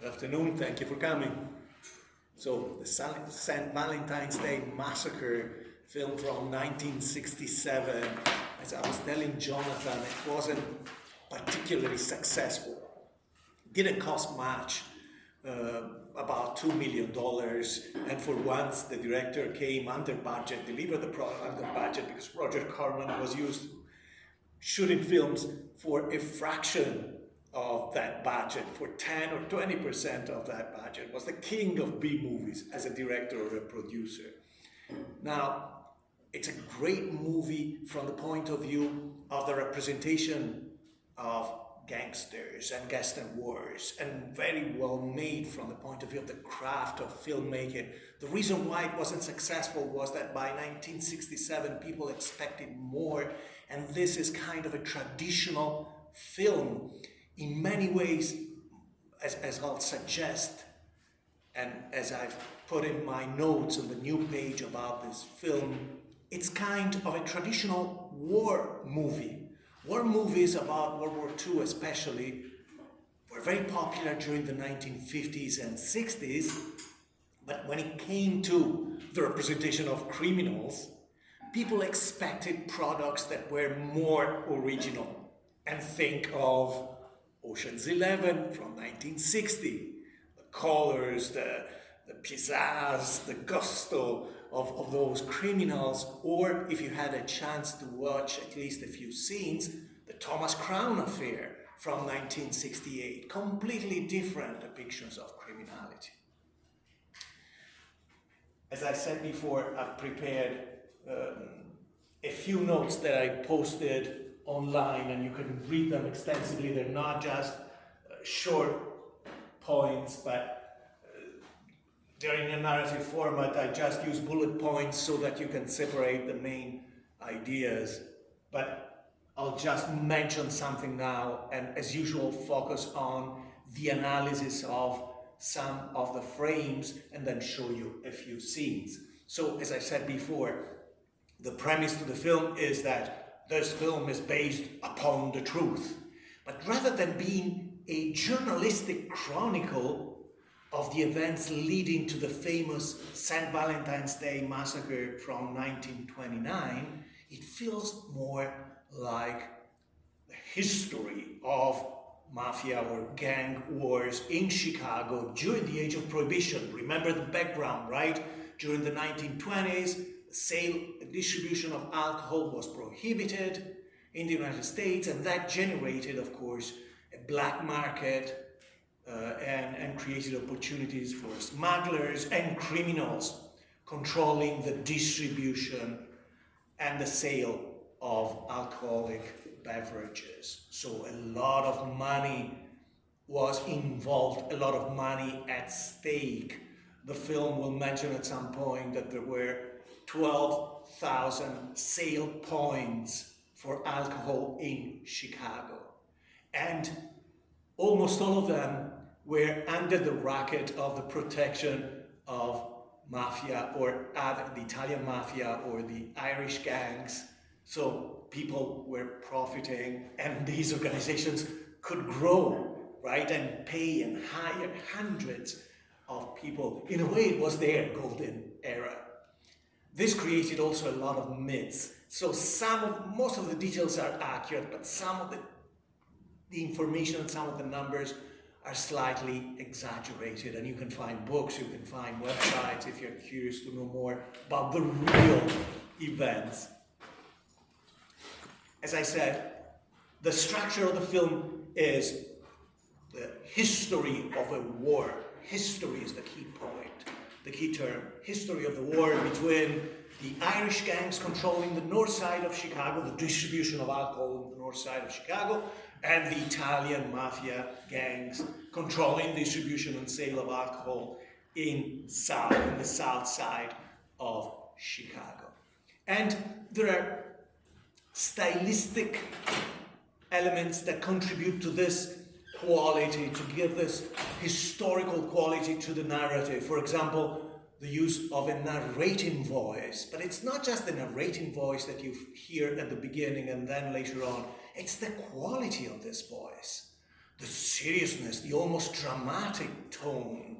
Good afternoon, thank you for coming. So, the St. Valentine's Day Massacre, film from 1967. As I was telling Jonathan, it wasn't particularly successful. It didn't cost much, about $2 million, and for once the director came under budget, delivered the product under budget, because Roger Corman was used to shooting films for a fraction of that budget, for 10 or 20% of that budget, was the king of B movies as a director or a producer. Now, it's a great movie from the point of view of the representation of gangsters and gangster wars, and very well made from the point of view of the craft of filmmaking. The reason why it wasn't successful was that by 1967 people expected more, and this is kind of a traditional film in many ways, as I'll suggest, and as I've put in my notes on the new page about this film, it's kind of a traditional war movie. War movies about World War II especially were very popular during the 1950s and 60s, but when it came to the representation of criminals, people expected products that were more original. And think of Ocean's 11 from 1960, the colors, the pizzazz, the gusto of those criminals, or if you had a chance to watch at least a few scenes, the Thomas Crown Affair from 1968, completely different depictions of criminality. As I said before, I've prepared a few notes that I posted online, and you can read them extensively. They're not just short points, but they're in a narrative format. I just use bullet points so that you can separate the main ideas. But I'll just mention something now, and as usual, focus on the analysis of some of the frames and then show you a few scenes. So, as I said before, the premise to the film is that this film is based upon the truth. But rather than being a journalistic chronicle of the events leading to the famous St. Valentine's Day Massacre from 1929, it feels more like the history of mafia or gang wars in Chicago during the age of Prohibition. Remember the background, right? During the 1920s, the sale and distribution of alcohol was prohibited in the United States, and that generated, of course, a black market and created opportunities for smugglers and criminals controlling the distribution and the sale of alcoholic beverages. So a lot of money was involved, a lot of money at stake. The film will mention at some point that there were 12,000 sale points for alcohol in Chicago. And almost all of them were under the racket of the protection of mafia, or the Italian mafia or the Irish gangs. So people were profiting, and these organizations could grow, right, and pay and hire hundreds of people. In a way, it was their golden era. This created also a lot of myths. So most of the details are accurate, but some of the information and some of the numbers are slightly exaggerated, and you can find books, you can find websites if you're curious to know more about the real events. As I said, the structure of the film is the history of a war. History is the key point, the key term. History of the war between the Irish gangs controlling the north side of Chicago, the distribution of alcohol in the north side of Chicago, and the Italian mafia gangs controlling distribution and sale of alcohol in the south side of Chicago. And there are stylistic elements that contribute to this quality, to give this historical quality to the narrative. For example, the use of a narrating voice. But it's not just the narrating voice that you hear at the beginning and then later on. It's the quality of this voice. the seriousness, the almost dramatic tone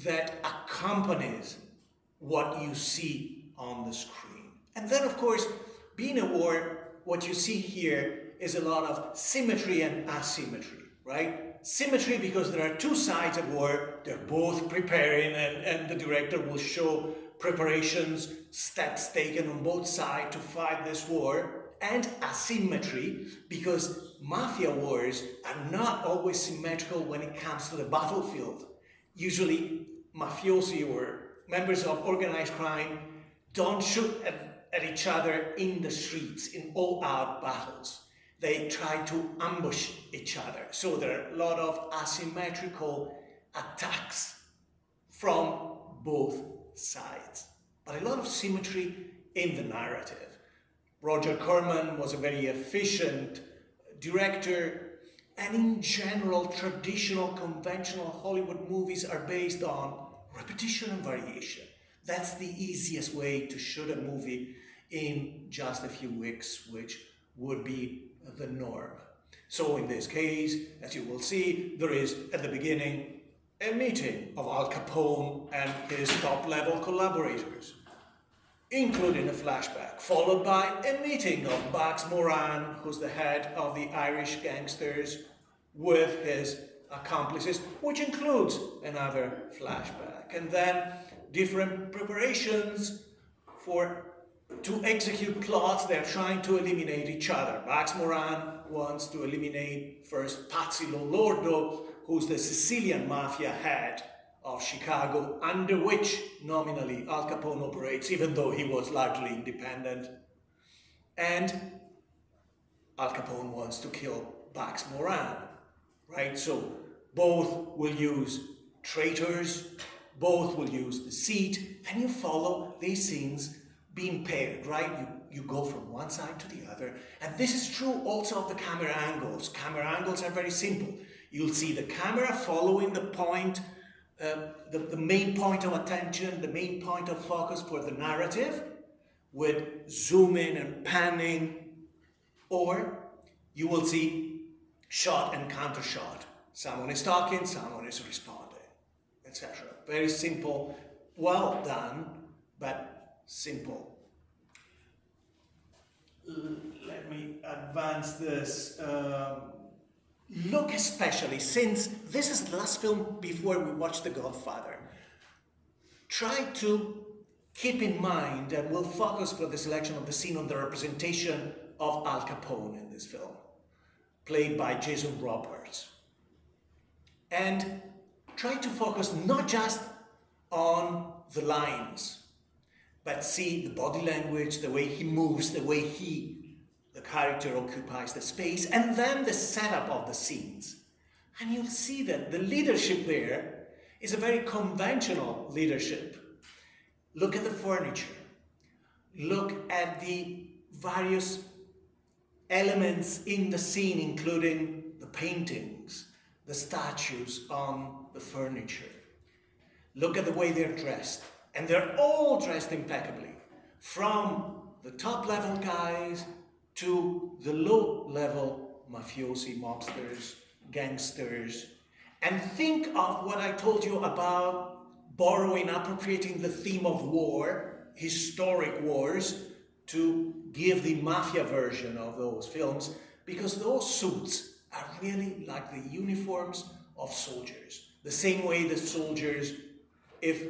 that accompanies what you see on the screen. And then, of course, being a war, what you see here is a lot of symmetry and asymmetry, right? Symmetry because there are two sides at war, they're both preparing, and the director will show preparations, steps taken on both sides to fight this war. And asymmetry because mafia wars are not always symmetrical when it comes to the battlefield. Usually mafiosi or members of organized crime don't shoot at each other in the streets in all-out battles. They try to ambush each other. So there are a lot of asymmetrical attacks from both sides, but a lot of symmetry in the narrative. Roger Corman was a very efficient director, and in general, traditional, conventional Hollywood movies are based on repetition and variation. That's the easiest way to shoot a movie in just a few weeks, which would be the norm. So in this case, as you will see, there is at the beginning a meeting of Al Capone and his top-level collaborators, including a flashback, followed by a meeting of Bugs Moran, who's the head of the Irish gangsters, with his accomplices, which includes another flashback. And then different preparations to execute plots. They're trying to eliminate each other. Bugs Moran wants to eliminate first Pazzi Lolordo, who's the Sicilian mafia head of Chicago, under which nominally Al Capone operates, even though he was largely independent. And Al Capone wants to kill Bugs Moran, right? So both will use traitors, both will use deceit, and you follow these scenes being paired, right? You go from one side to the other. And this is true also of the camera angles. Camera angles are very simple. You'll see the camera following the point, the main point of attention, the main point of focus for the narrative, with zooming and panning, or you will see shot and counter shot. Someone is talking, someone is responding, etc. Very simple, well done, but simple. Let me advance this. Look especially, since this is the last film before we watch The Godfather, try to keep in mind, and we'll focus for the selection of the scene on the representation of Al Capone in this film, played by Jason Robards. And try to focus not just on the lines, but see the body language, the way he moves, the way the character occupies the space, and then the setup of the scenes. And you'll see that the leadership there is a very conventional leadership. Look at the furniture. Look at the various elements in the scene, including the paintings, the statues on the furniture. Look at the way they're dressed. And they're all dressed impeccably, from the top-level guys to the low-level mafiosi, mobsters, gangsters. And think of what I told you about borrowing, appropriating the theme of war, historic wars, to give the mafia version of those films, because those suits are really like the uniforms of soldiers. The same way the soldiers, if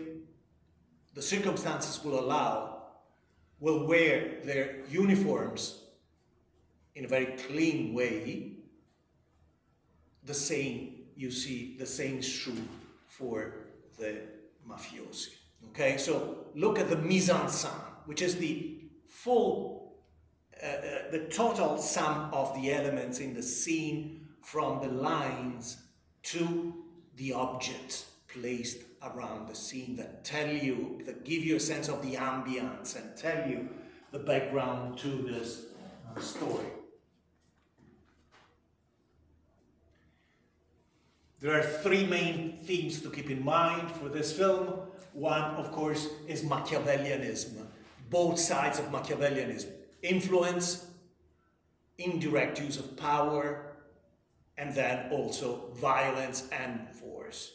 the circumstances will allow, will wear their uniforms in a very clean way. The same, you see, the same is true for the mafiosi. Okay, so look at the mise en scène, which is the total sum of the elements in the scene, from the lines to the objects placed around the scene, that give you a sense of the ambience and tell you the background to this story. There are three main themes to keep in mind for this film. One, of course, is Machiavellianism. Both sides of Machiavellianism. Influence, indirect use of power, and then also violence and force.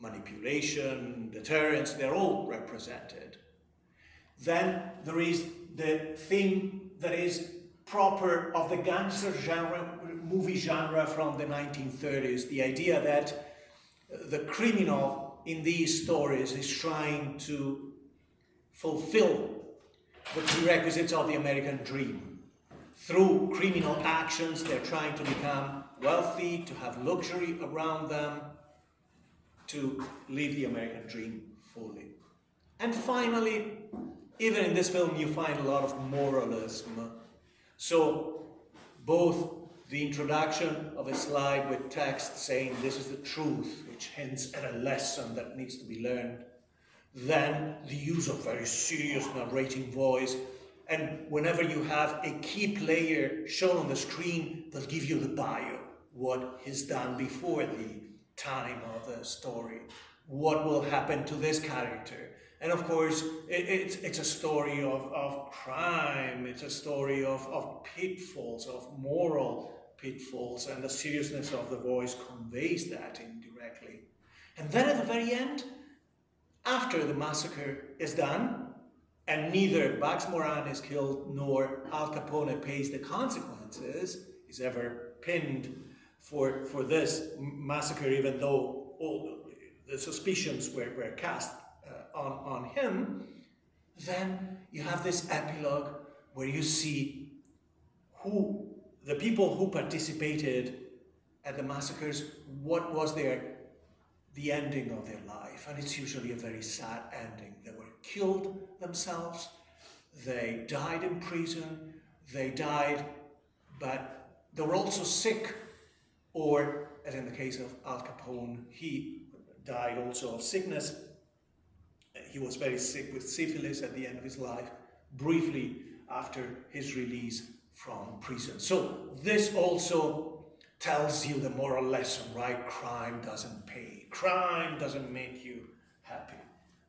Manipulation, deterrence, they're all represented. Then there is the theme that is proper of the gangster genre, movie genre from the 1930s, the idea that the criminal in these stories is trying to fulfill the prerequisites of the American dream. Through criminal actions, they're trying to become wealthy, to have luxury around them, to live the American dream fully. And finally, even in this film, you find a lot of moralism. So, both the introduction of a slide with text saying this is the truth, which hints at a lesson that needs to be learned, then the use of very serious narrating voice, and whenever you have a key player shown on the screen, they'll give you the bio, what he's done before the time of the story, what will happen to this character. And of course, it's a story of crime, it's a story of pitfalls, of moral pitfalls, and the seriousness of the voice conveys that indirectly. And then at the very end, after the massacre is done, and neither Bugs Moran is killed nor Al Capone pays the consequences, is ever pinned for this massacre, even though all the suspicions were cast on him, then you have this epilogue where you see the people who participated at the massacres, what was the ending of their life. And it's usually a very sad ending. They were killed themselves, they died in prison, they died, but they were also sick, or as in the case of Al Capone, he died also of sickness. He was very sick with syphilis at the end of his life, briefly after his release from prison. So this also tells you the moral lesson, right? Crime doesn't pay. Crime doesn't make you happy.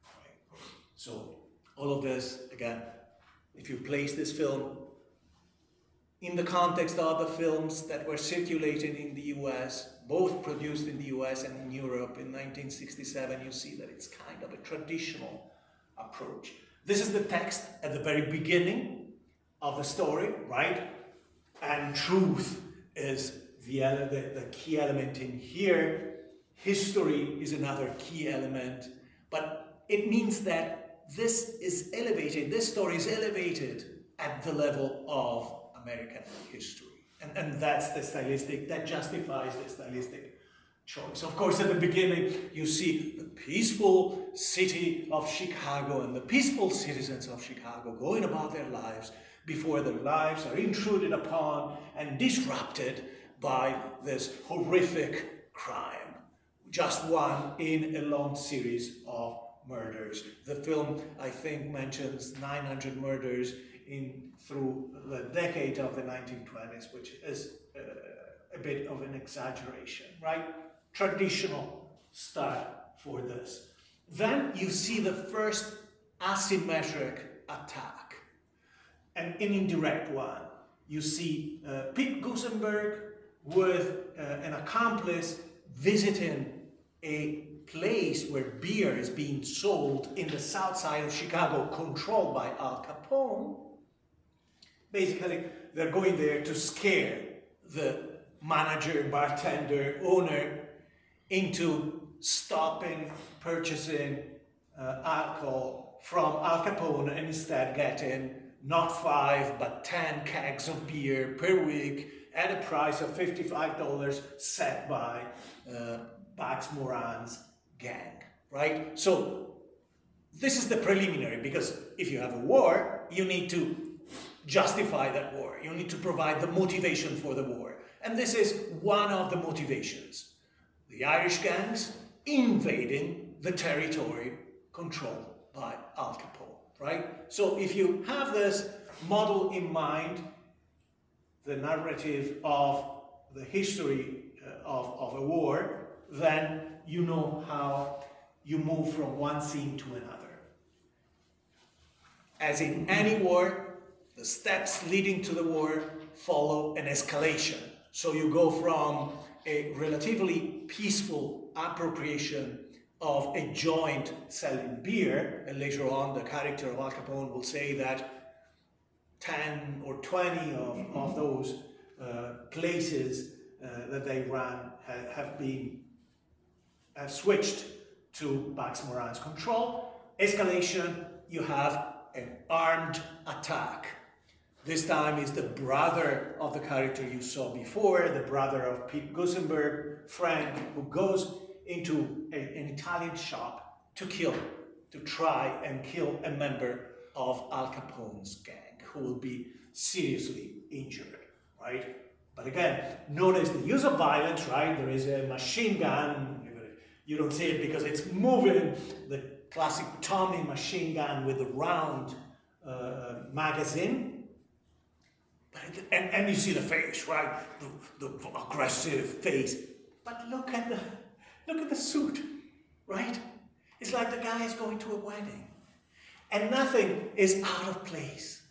Right? So all of this, again, if you place this film in the context of the films that were circulated in the US, both produced in the US and in Europe in 1967, you see that it's kind of a traditional approach. This is the text at the very beginning of the story, right? And truth is the key element in here. History is another key element, but it means that this story is elevated at the level of American history. And that's that justifies the stylistic choice. Of course, at the beginning, you see the peaceful city of Chicago and the peaceful citizens of Chicago going about their lives before their lives are intruded upon and disrupted by this horrific crime. Just one in a long series of murders. The film, I think, mentions 900 murders through the decade of the 1920s, which is a bit of an exaggeration, right? Traditional start for this. Then you see the first asymmetric attack, and an indirect one. You see Pete Gusenberg with an accomplice visiting a place where beer is being sold in the south side of Chicago, controlled by Al Capone. Basically, they're going there to scare the manager, bartender, owner into stopping purchasing alcohol from Al Capone and instead getting not 5 but 10 kegs of beer per week at a price of $55 set by Bugs Moran's gang, right? So this is the preliminary, because if you have a war, you need to justify that war. You need to provide the motivation for the war. And this is one of the motivations. The Irish gangs invading the territory controlled by Al Capone, right? So if you have this model in mind, the narrative of the history of a war, then you know how you move from one scene to another. As in any war, the steps leading to the war follow an escalation. So you go from a relatively peaceful appropriation of a joint selling beer, and later on the character of Al Capone will say that 10 or 20 of those places that they ran have switched to Pax Moran's control. Escalation, you have an armed attack. This time is the brother of the character you saw before, the brother of Pete Gusenberg, Frank, who goes into an Italian shop to try and kill a member of Al Capone's gang, who will be seriously injured, right? But again, notice the use of violence, right? There is a machine gun. You don't see it because it's moving, the classic Tommy machine gun with the round magazine. And you see the face, right? The aggressive face. But look at the suit, right? It's like the guy is going to a wedding. And nothing is out of place,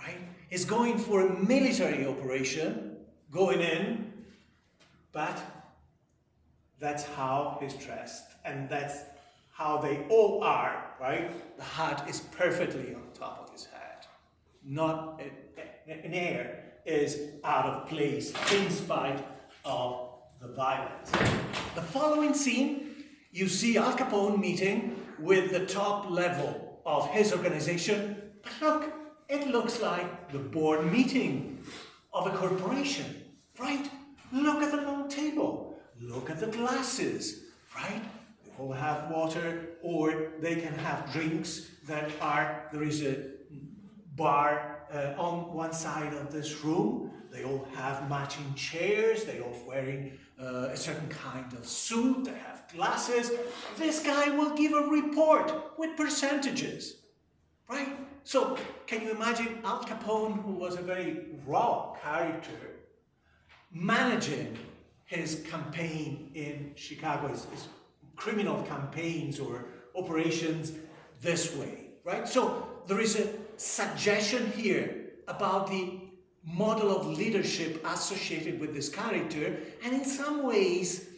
right? He's going for a military operation, going in, but that's how he's dressed. And that's how they all are, right? The hat is perfectly on top of his head. Not an hair is out of place in spite of the violence. The following scene, you see Al Capone meeting with the top level of his organization. But look, it looks like the board meeting of a corporation, right? Look at the long table. Look at the glasses, right? They all have water, or they can have drinks there is a bar on one side of this room. They all have matching chairs. They all wearing a certain kind of suit. They have glasses. This guy will give a report with percentages, right? So can you imagine Al Capone, who was a very raw character, managing his campaign in Chicago, his criminal campaigns or operations this way, right? So there is a suggestion here about the model of leadership associated with this character, and in some ways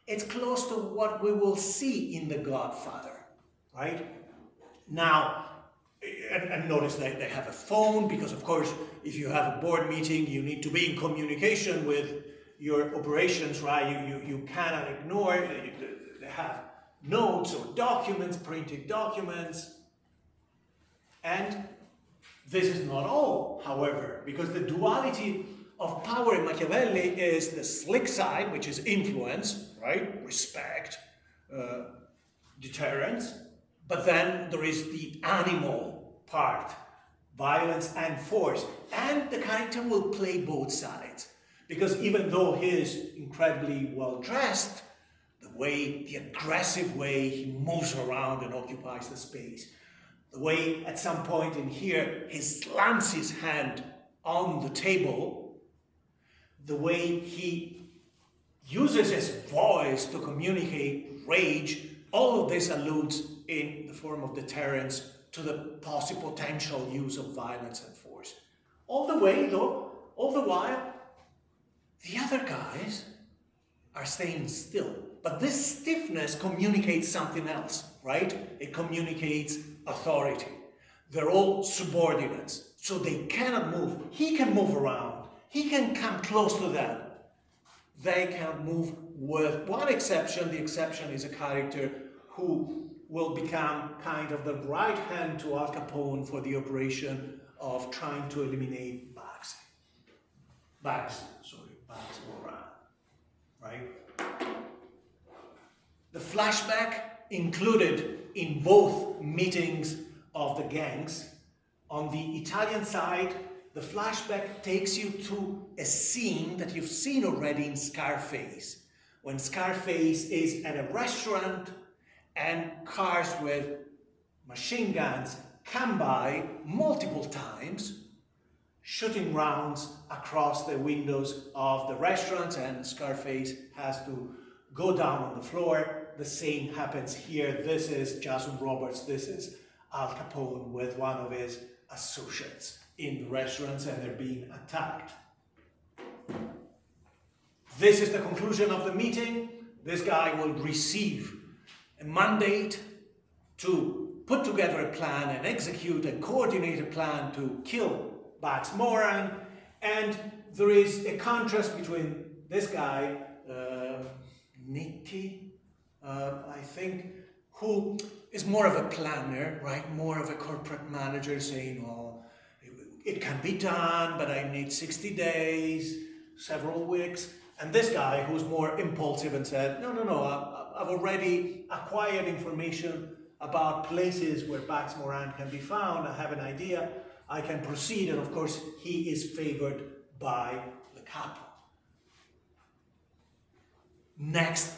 it's close to what we will see in The Godfather, right? Now, and notice that they have a phone, because of course if you have a board meeting you need to be in communication with your operations, right? You cannot ignore it. They have notes or documents, printed documents. And this is not all, however, because the duality of power in Machiavelli is the slick side, which is influence, right? Respect, deterrence. But then there is the animal part, violence and force. And the character will play both sides. Because even though he is incredibly well dressed, the aggressive way he moves around and occupies the space, the way at some point in here he slams his hand on the table, the way he uses his voice to communicate rage, all of this alludes in the form of deterrence to the possible potential use of violence and force. All the while, the other guys are staying still. But this stiffness communicates something else, right? It communicates authority. They're all subordinates, so they cannot move. He can move around. He can come close to them. They cannot move, with one exception. The exception is a character who will become kind of the right hand to Al Capone for the operation of trying to eliminate Pax Moran, right? The flashback included in both meetings of the gangs. On the Italian side, the flashback takes you to a scene that you've seen already in Scarface, when Scarface is at a restaurant and cars with machine guns come by multiple times, shooting rounds across the windows of the restaurant, and Scarface has to go down on the floor. The same happens here. This is Jason Roberts, this is Al Capone with one of his associates in the restaurants, and they're being attacked. This is the conclusion of the meeting. This guy will receive a mandate to put together a plan and execute a coordinated plan to kill Bax Moran. And there is a contrast between this guy, Nicky, I think, who is more of a planner, right? More of a corporate manager saying, oh, it can be done, but I need 60 days, several weeks. And this guy who's more impulsive and said, no, I've already acquired information about places where Bax Moran can be found. I have an idea, I can proceed. And of course, he is favored by the capo. Next,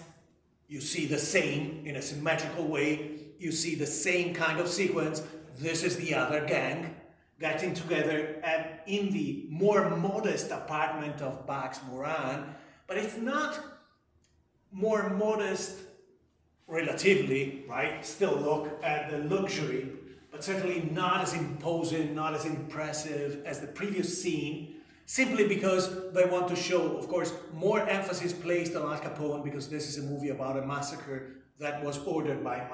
you see the same, in a symmetrical way, you see the same kind of sequence. This is the other gang getting together in the more modest apartment of Bax Moran, but it's not more modest relatively, right? Still look at the luxury, but certainly not as imposing, not as impressive as the previous scene, simply because they want to show, of course, more emphasis placed on Al Capone, because this is a movie about a massacre that was ordered by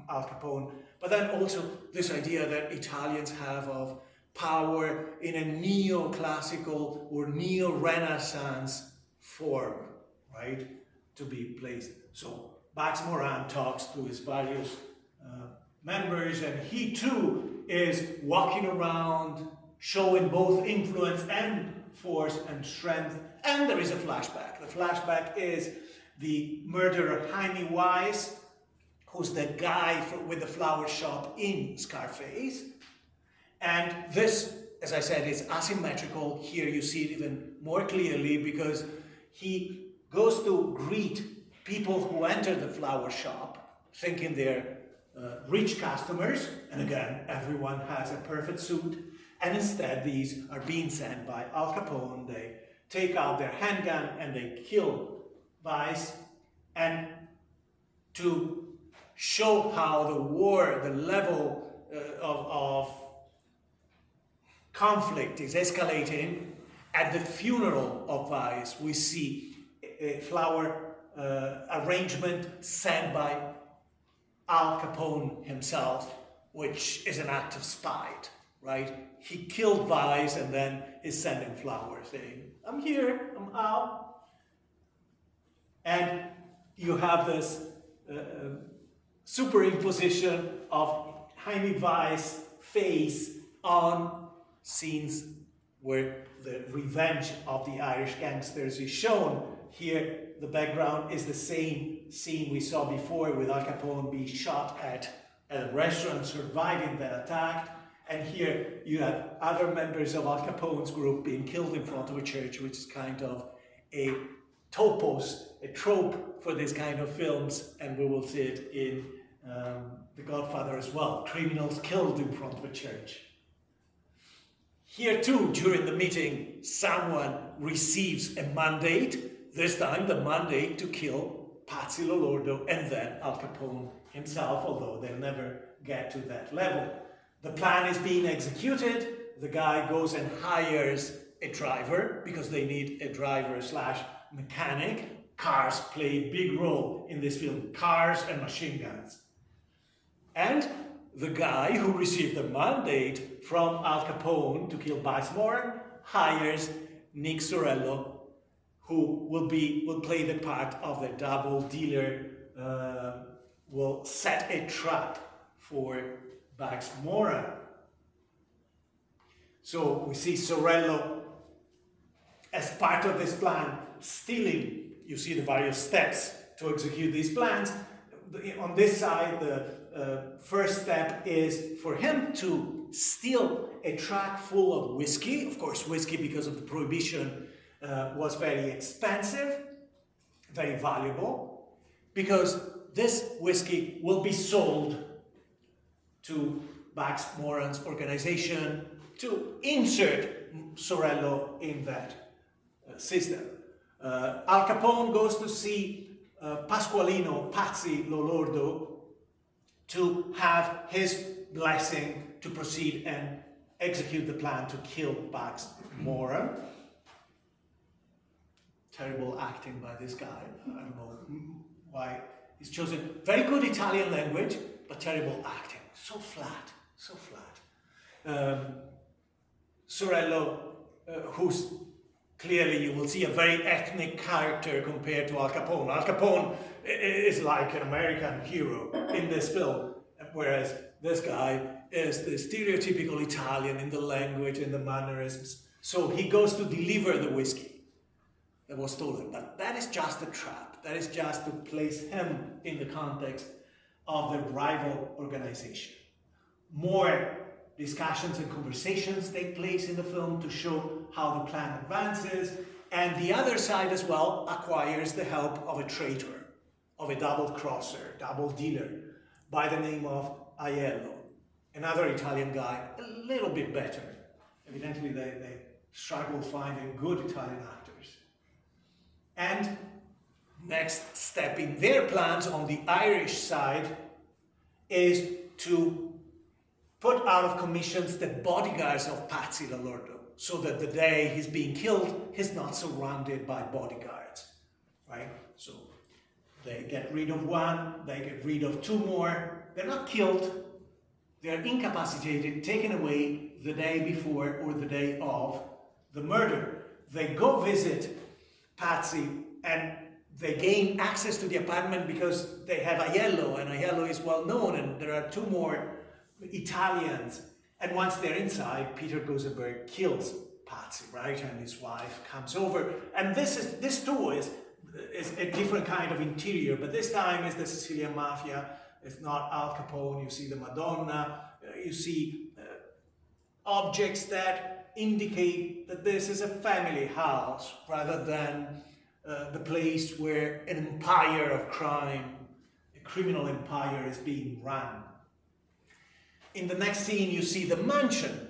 Al Capone, but then also this idea that Italians have of power in a neoclassical or neo-Renaissance form, right, to be placed. So Bax Moran talks to his various members, and he too is walking around, showing both influence and force and strength. And there is a flashback. The flashback is the murderer Jaime Wise, who's the guy with the flower shop in Scarface. And this, as I said, is asymmetrical. Here you see it even more clearly because he goes to greet people who enter the flower shop thinking they're rich customers. And again, everyone has a perfect suit. And instead, these are being sent by Al Capone. They take out their handgun and they kill Vice. And to show how the war, the level of conflict is escalating, at the funeral of Vice, we see a flower arrangement sent by Al Capone himself, which is an act of spite, right? He killed Vice and then is sending flowers saying, I'm here, I'm Al. And you have this superimposition of Jaime Vice's face on scenes where the revenge of the Irish gangsters is shown. Here, the background is the same scene we saw before with Al Capone being shot at a restaurant, surviving that attack. And here you have other members of Al Capone's group being killed in front of a church, which is kind of a topos, a trope for this kind of films, and we will see it in The Godfather as well. Criminals killed in front of a church. Here too, during the meeting, someone receives a mandate, this time the mandate to kill Pazzi Lolordo and then Al Capone himself, although they'll never get to that level. The plan is being executed. The guy goes and hires a driver because they need a driver / mechanic. Cars play a big role in this film. Cars and machine guns. And the guy who received the mandate from Al Capone to kill Bax Moran hires Nick Sorello, who will play the part of the double dealer, will set a trap for Bax Moran. So we see Sorello as part of this plan stealing. You see the various steps to execute these plans. On this side, the first step is for him to steal a truck full of whiskey. Of course, whiskey, because of the prohibition, was very expensive, very valuable, because this whiskey will be sold to Bax Moran's organization to insert Sorello in that system. Al Capone goes to see Pasqualino Pazzi Lolordo to have his blessing to proceed and execute the plan to kill Bax Moran. terrible acting by this guy. I don't know why he's chosen. Very good Italian language, but terrible acting. So flat, so flat. Sorello, who's clearly, you will see, a very ethnic character compared to Al Capone. Al Capone is like an American hero in this film, whereas this guy is the stereotypical Italian in the language and the mannerisms. So he goes to deliver the whiskey that was stolen. But that is just a trap. That is just to place him in the context of the rival organization. More discussions and conversations take place in the film to show how the plan advances, and the other side as well acquires the help of a traitor, of a double-crosser, double dealer, by the name of Aiello, another Italian guy, a little bit better. Evidently they struggle finding good Italian actors. And next step in their plans on the Irish side is to put out of commissions the bodyguards of Pazzi Lordo, so that the day he's being killed, he's not surrounded by bodyguards, right? So they get rid of one, they get rid of two more. They're not killed, they're incapacitated, taken away the day before or the day of the murder. They go visit Pazzi and they gain access to the apartment because they have Aiello, and Aiello is well known, and there are two more Italians. And once they're inside, Peter Gosenberg kills Pazzi, right? And his wife comes over. And this too is a different kind of interior, but this time is the Sicilian Mafia. It's not Al Capone. You see the Madonna. You see objects that indicate that this is a family house rather than the place where an empire of crime, a criminal empire, is being run. In the next scene, you see the mansion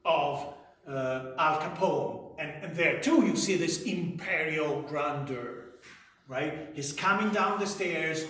of Al Capone, and there too you see this imperial grandeur, right? He's coming down the stairs,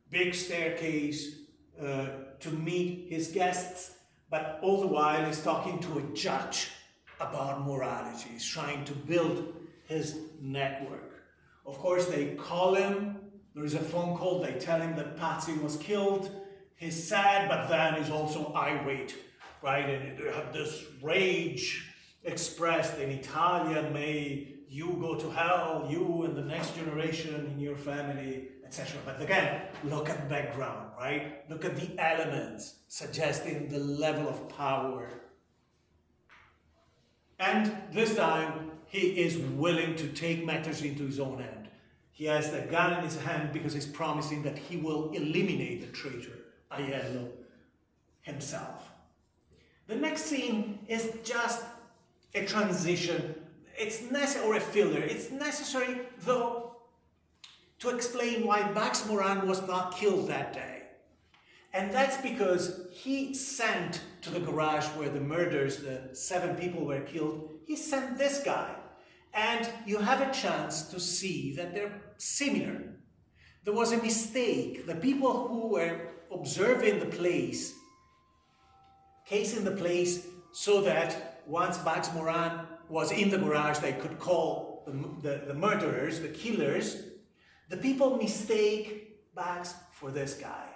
big staircase, to meet his guests, but all the while he's talking to a judge about morality. He's trying to build his network. Of course, they call him. There is a phone call. They tell him that Pazzi was killed. He's sad, but then he's also irate, right? And you have this rage expressed in Italian, may you go to hell, you and the next generation in your family, etc. But again, look at the background, right? Look at the elements suggesting the level of power. And this time, he is willing to take matters into his own hand. He has the gun in his hand because he's promising that he will eliminate the traitor, Aiello himself. The next scene is just a transition. It's necessary, or a filler. It's necessary, though, to explain why Bax Moran was not killed that day. And that's because he sent to the garage where the murders, the 7 people were killed, he sent this guy. And you have a chance to see that they're similar. There was a mistake. The people who were observing the place, casing the place so that once Bax Moran was in the garage, they could call the murderers, the killers. The people mistake Bax for this guy.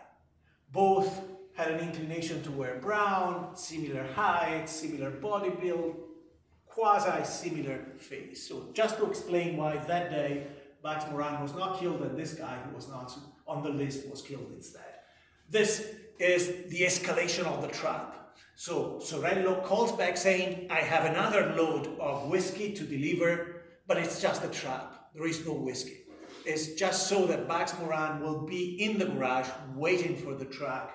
Both had an inclination to wear brown, similar height, similar body build, quasi-similar face. So just to explain why that day Bax Moran was not killed and this guy who was not on the list was killed instead. This is the escalation of the trap. So Sorello calls back saying, I have another load of whiskey to deliver, but it's just a trap. There is no whiskey. It's just so that Bax Moran will be in the garage waiting for the truck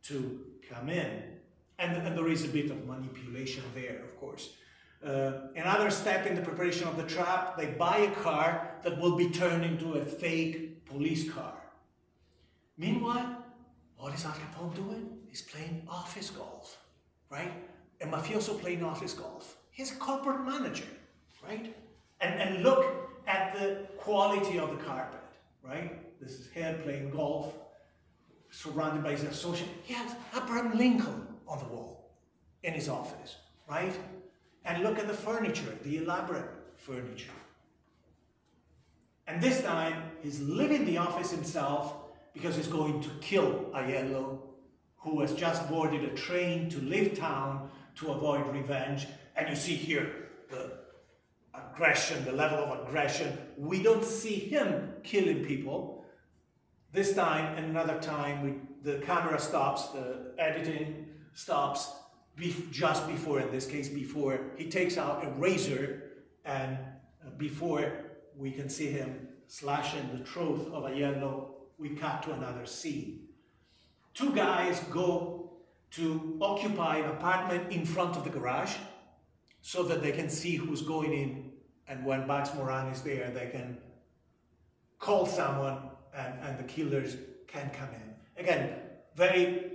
to come in. And there is a bit of manipulation there, of course. Another step in the preparation of the trap, they buy a car that will be turned into a fake police car. Meanwhile, what is Al Capone doing? He's playing office golf, right? A mafioso playing office golf. He's a corporate manager, right? And look at the quality of the carpet, right? This is him playing golf, surrounded by his associate. He has Abraham Lincoln on the wall in his office, right? And look at the furniture, the elaborate furniture. And this time, he's leaving the office himself because he's going to kill Aiello, who has just boarded a train to leave town to avoid revenge. And you see here the aggression, the level of aggression. We don't see him killing people. This time and another time, the camera stops, the editing stops just before, in this case, before he takes out a razor, and before we can see him slashing the throat of Aiello, we cut to another scene. Two guys go to occupy an apartment in front of the garage so that they can see who's going in, and when Bugs Moran is there, they can call someone and the killers can come in. Again, very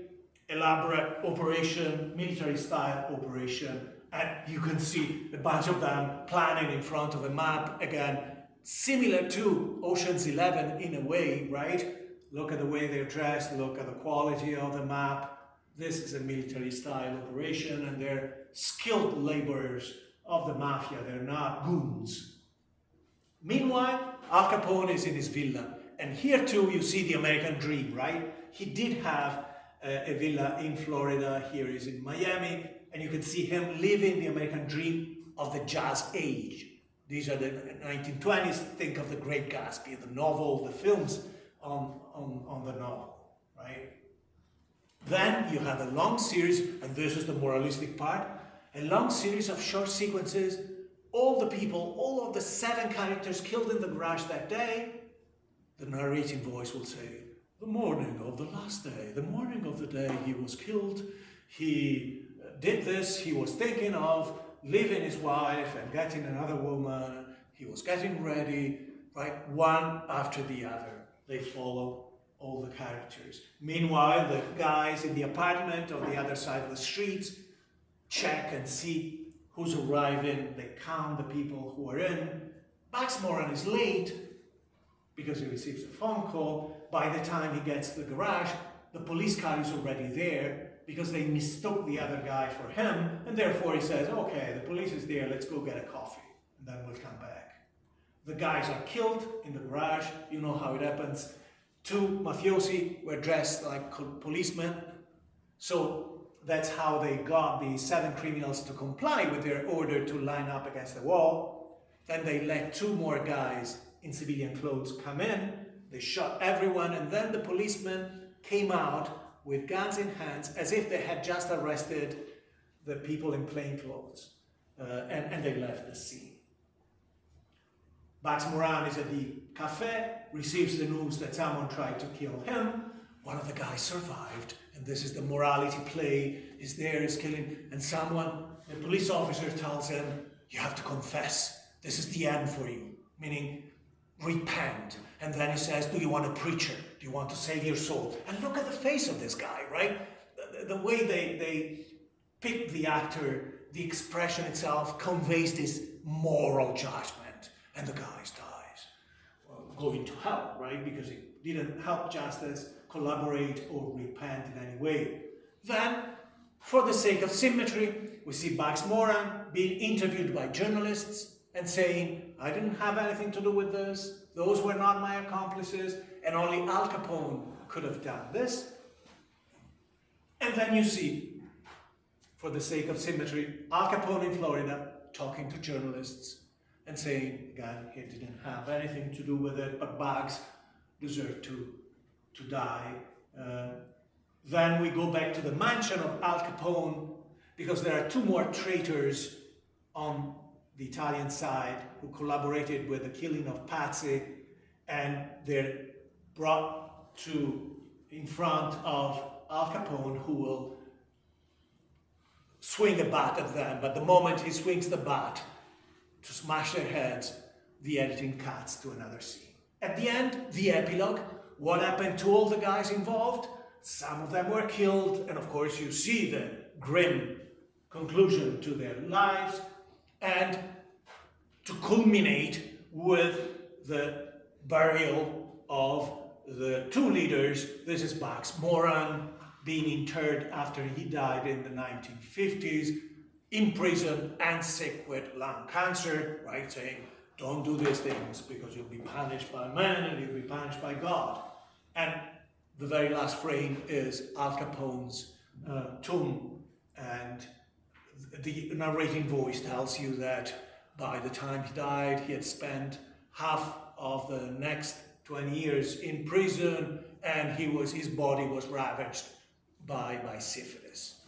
elaborate operation, military-style operation, and you can see a bunch of them planning in front of a map, again, similar to Ocean's 11 in a way, right? Look at the way they're dressed, look at the quality of the map. This is a military-style operation, and they're skilled laborers of the mafia, they're not goons. Meanwhile, Al Capone is in his villa, and here too you see the American dream, right? He did have a villa in Florida, here is in Miami, and you can see him living the American dream of the jazz age. These are the 1920s, think of The Great Gatsby, the novel, the films on the novel, right? Then you have a long series, and this is the moralistic part, a long series of short sequences, all the people, all of the 7 characters killed in the garage that day, the narrating voice will say, the morning of the last day, the morning of the day he was killed, he did this, he was thinking of leaving his wife and getting another woman, he was getting ready, right, one after the other. They follow all the characters. Meanwhile, the guys in the apartment on the other side of the streets check and see who's arriving, they count the people who are in. Bugs Moran is late because he receives a phone call. By the time he gets to the garage, the police car is already there because they mistook the other guy for him, and therefore he says, okay, the police is there, let's go get a coffee, and then we'll come back. The guys are killed in the garage, you know how it happens. 2 mafiosi were dressed like policemen, so that's how they got the 7 criminals to comply with their order to line up against the wall. Then they let 2 more guys in civilian clothes come in, they shot everyone, and then the policemen came out with guns in hands as if they had just arrested the people in plain clothes, and they left the scene. Bugs Moran is at the cafe, receives the news that someone tried to kill him. One of the guys survived, and this is the morality play, is there, is killing, and someone, the police officer tells him, you have to confess, this is the end for you, meaning repent. And then he says, do you want a preacher? Do you want to save your soul? And look at the face of this guy, right? The way they pick the actor, the expression itself conveys this moral judgment. And the guy dies, going to hell, right? Because he didn't help justice, collaborate, or repent in any way. Then, for the sake of symmetry, we see Bugs Moran being interviewed by journalists and saying, I didn't have anything to do with this, those were not my accomplices, and only Al Capone could have done this. And then you see, for the sake of symmetry, Al Capone in Florida talking to journalists and saying, again, he didn't have anything to do with it, but Bugs deserved to die. Then we go back to the mansion of Al Capone, because there are 2 more traitors on the Italian side who collaborated with the killing of Patsy, and they're brought in front of Al Capone, who will swing a bat at them, but the moment he swings the bat to smash their heads, the editing cuts to another scene. At the end, the epilogue, what happened to all the guys involved? Some of them were killed, and of course you see the grim conclusion to their lives, and to culminate with the burial of the 2 leaders. This is Bugs Moran being interred after he died in the 1950s, in prison and sick with lung cancer, right, saying, don't do these things because you'll be punished by man and you'll be punished by God. And the very last frame is Al Capone's tomb, and the narrating voice tells you that by the time he died, he had spent half of the next 20 years in prison, and his body was ravaged by syphilis.